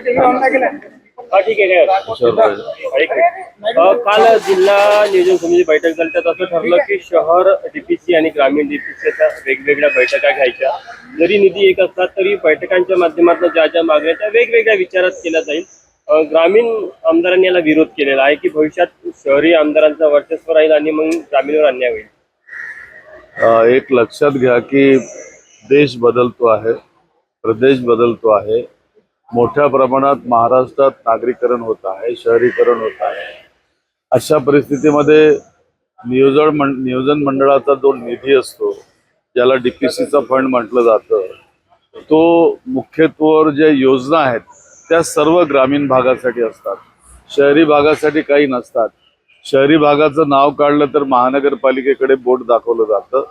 हा ठीक आहे काल जिल्हा नियोजन समिती बैठक झाली त्यात असं ठरलं की शहर डीपीसी आणि ग्रामीण डीपीसीच्या वेगवेगळ्या बैठका घ्यायच्या. जरी निधी एक असला तरी बैठकांच्या माध्यमातून ज्या ज्या मागण्या त्या वेगवेगळ्या विचारात केल्या जाईल. ग्रामीण आमदारांनी याला विरोध केलेला आहे की भविष्यात शहरी आमदारांचा वर्चस्व राहील आणि मग ग्रामीणवर अन्याय होईल. एक लक्षात घ्या की देश बदलतो आहे, प्रदेश बदलतो आहे, मोठ्या प्रमाणात महाराष्ट्रात नागरीकरण होत आहे, शहरीकरण होत आहे. अशा परिस्थितीमध्ये नियोजन मंडळाचा जो निधी असतो, ज्याला डीपीसीचा फंड म्हटलं जातं, तो मुख्यत्वे ज्या योजना आहेत त्या सर्व ग्रामीण भागासाठी असतात, शहरी भागासाठी काही नसतात. शहरी भागाचं नाव काढलं तर महानगरपालिकेकडे बोट दाखवलं जातं,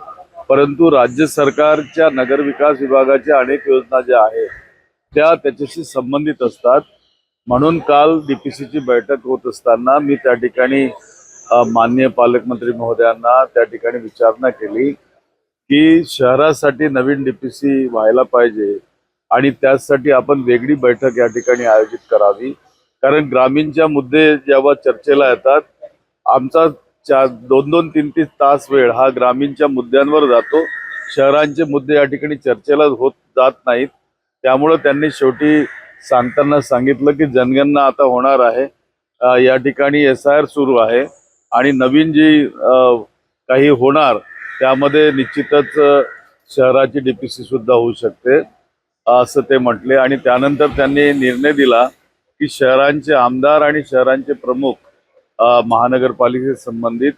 परंतु राज्य सरकारच्या नगरविकास विभागाच्या अनेक योजना ज्या आहेत त्या त्याच्याशी संबंधित असतात. म्हणून काल डीपीसीची बैठक होत असताना मी त्या ठिकाणी माननीय पालकमंत्री महोदयांना त्या ठिकाणी विचारणा केली की शहरासाठी नवीन डीपीसी व्हायला पाहिजे आणि त्यासाठी आपण वेगळी बैठक या ठिकाणी आयोजित करावी. कारण ग्रामीणच्या मुद्दे जेव्हा चर्चेला येतात आमचा 2-2, 3-3 तास वेळ हा ग्रामीणच्या मुद्द्यांवर जातो, शहरांचे मुद्दे या ठिकाणी चर्चेला होत जात नाहीत. त्यामुळे त्यांनी शेवटी सांगताना सांगितलं की जनगणना आता होणार आहे, या ठिकाणी SIR सुरू आहे आणि नवीन जी काही होणार त्यामध्ये निश्चितच शहराची डीपीसी सुद्धा होऊ शकते असं ते म्हटले. आणि त्यानंतर त्यांनी निर्णय दिला की शहरांचे आमदार आणि शहरांचे प्रमुख महानगरपालिकेशी संबंधित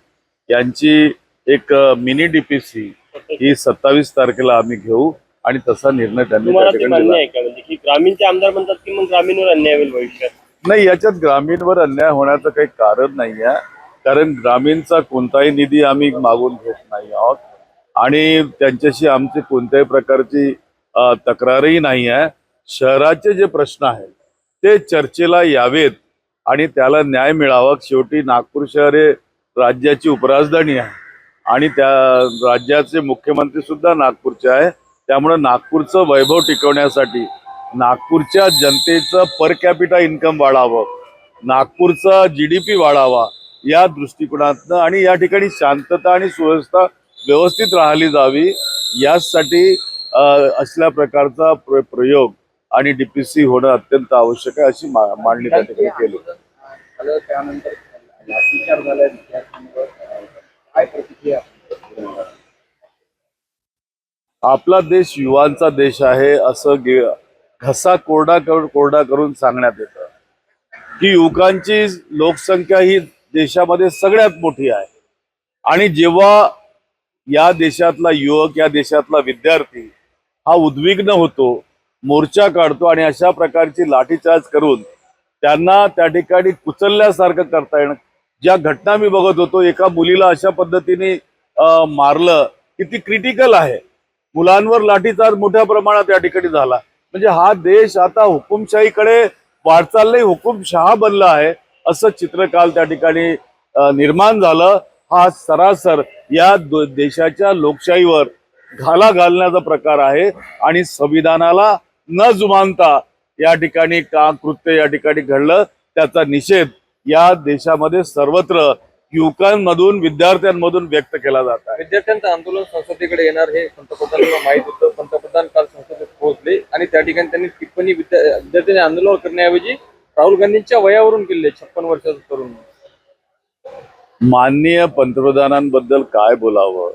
यांची एक मिनी डीपीसी ही 27 तारखेला आम्ही घेऊ आणि तसा निर्णय त्यांनी तुम्हाला ते मान्य आहे का म्हणजे की ग्रामीणचे आमदार म्हणतात की मग ग्रामीणवर अन्याय होईल भविष्यात? नाही, याच्यात ग्रामीणवर अन्याय होण्याचं काही कारण नाही आहे, कारण ग्रामीणचा कोणताही निधी आम्ही मागून घेत नाही आहोत आणि त्यांच्याशी आमची कोणत्याही प्रकारची तक्रारही नाही आहे. शहराचे जे प्रश्न आहेत ते चर्चेला यावेत आणि त्याला न्याय मिळावा. शेवटी नागपूर शहर हे राज्याची उपराजधानी आहे आणि त्या राज्याचे मुख्यमंत्री सुद्धा नागपूरचे आहे. त्यामुळे नागपूरचं वैभव टिकवण्यासाठी नागपूरच्या जनतेचं पर कॅपिटा इन्कम वाढावं, नागपूरचा GDP वाढावा या दृष्टिकोनातनं आणि या ठिकाणी शांतता आणि सुव्यवस्था व्यवस्थित राहिली जावी यासाठी असल्या प्रकारचा प्रयोग आणि डीपीसी होणं अत्यंत आवश्यक आहे अशी मांडणी त्या ठिकाणी केली. आपला देश युवांचा देश आहे असं घसा कोरडा करून सांगण्यात येतं की युवकांची लोकसंख्या ही देशामध्ये सगळ्यात मोठी आहे आणि जेव्हा या देशातला युवक, या देशातला विद्यार्थी हा उद्विग्न होतो, मोर्चा काढतो आणि अशा प्रकारची लाठीचार्ज करून त्यांना त्या ठिकाणी कुचलल्यासारखं करता येणं, ज्या घटना मी बघत होतो, एका मुलीला अशा पद्धतीने मारलं की ती क्रिटिकल आहे. मुलांवर लाठीचार्ज मोठ्या प्रमाणात या ठिकाणी झाला. म्हणजे हा देश आता हुकुमशाहीकडे वाटचाल नाही, हुकुमशहा बनला आहे असं चित्र काल त्या ठिकाणी निर्माण झालं. हा सरासर या देशाच्या लोकशाहीवर घाला घालण्याचा प्रकार आहे आणि संविधानाला न जुमानता या ठिकाणी कृत्य या ठिकाणी घडलं, त्याचा निषेध या देशामध्ये सर्वत्र युवकांमधून, विद्यार्थ्यांमधून व्यक्त केला जात आहे. विद्यार्थ्यांचं आंदोलन संसदेकडे येणार हे पंतप्रधानांना माहित होतं. पंतप्रधान काल संसदेत पोहोचले आणि त्या ठिकाणी त्यांनी टिप्पणी विद्यार्थ्यांनी आंदोलन करण्याऐवजी राहुल गांधींच्या वयावरून केले, 56 वर्षाचा तरुण. माननीय पंतप्रधानांबद्दल काय बोलावं?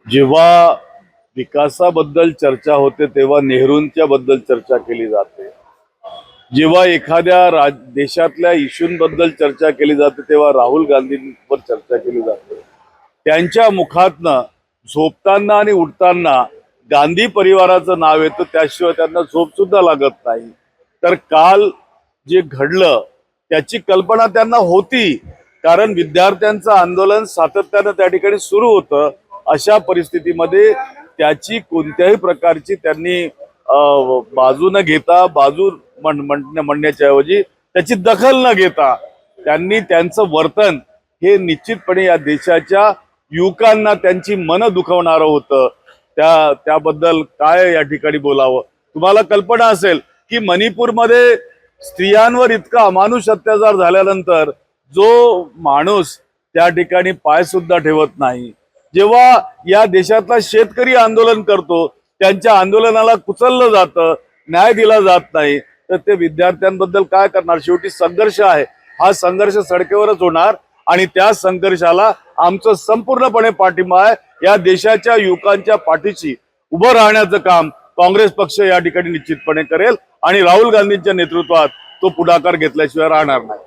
जेव्हा विकासाबद्दल चर्चा होते तेव्हा नेहरूंच्या बद्दल चर्चा केली जाते, जेव्हा एखाद्या देशातल्या इश्यूंबद्दल चर्चा केली जाते तेव्हा राहुल गांधींवर चर्चा केली जाते. त्यांच्या मुखातनं झोपताना आणि उठताना गांधी परिवाराचं नाव येतं, त्याशिवाय त्यांना झोप सुद्धा लागत नाही. तर काल जे घडलं त्याची कल्पना त्यांना होती, कारण विद्यार्थ्यांचं आंदोलन सातत्यानं त्या ठिकाणी सुरू होतं. अशा परिस्थितीमध्ये त्याची कोणत्याही प्रकारची त्यांनी बाजू न घेता, बाजू म्हणण्याच्या ऐवजी त्याची दखल न घेता त्यांनी त्यांचं वर्तन हे निश्चितपणे या देशाच्या युवकांना त्यांची मनं दुखवणारं होतं. त्याबद्दल काय या ठिकाणी बोलावं? तुम्हाला कल्पना असेल की मणिपूरमध्ये स्त्रियांवर इतका अमानुष अत्याचार झाल्यानंतर जो माणूस त्या ठिकाणी पाय सुद्धा ठेवत नाही, जेव्हा या देशातला शेतकरी आंदोलन करतो त्यांच्या आंदोलनाला कुचललं जातं, न्याय दिला जात नाही, तर ते विद्यार्थ्यांबद्दल काय करणार? शेवटी संघर्ष आहे, हा संघर्ष सडकेवरच होणार आणि त्या संघर्षाला आमचं संपूर्णपणे पाठिंबा आहे. या देशाच्या युवकांच्या पाठीशी उभं राहण्याचं काम काँग्रेस पक्ष या ठिकाणी निश्चितपणे करेल आणि राहुल गांधींच्या नेतृत्वात तो पुढाकार घेतल्याशिवाय राहणार नाही.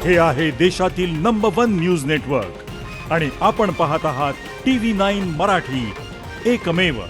हे आहे देशातील नंबर 1 न्यूज नेटवर्क आणि आपण पाहत आहात TV9 मराठी, एकमेव.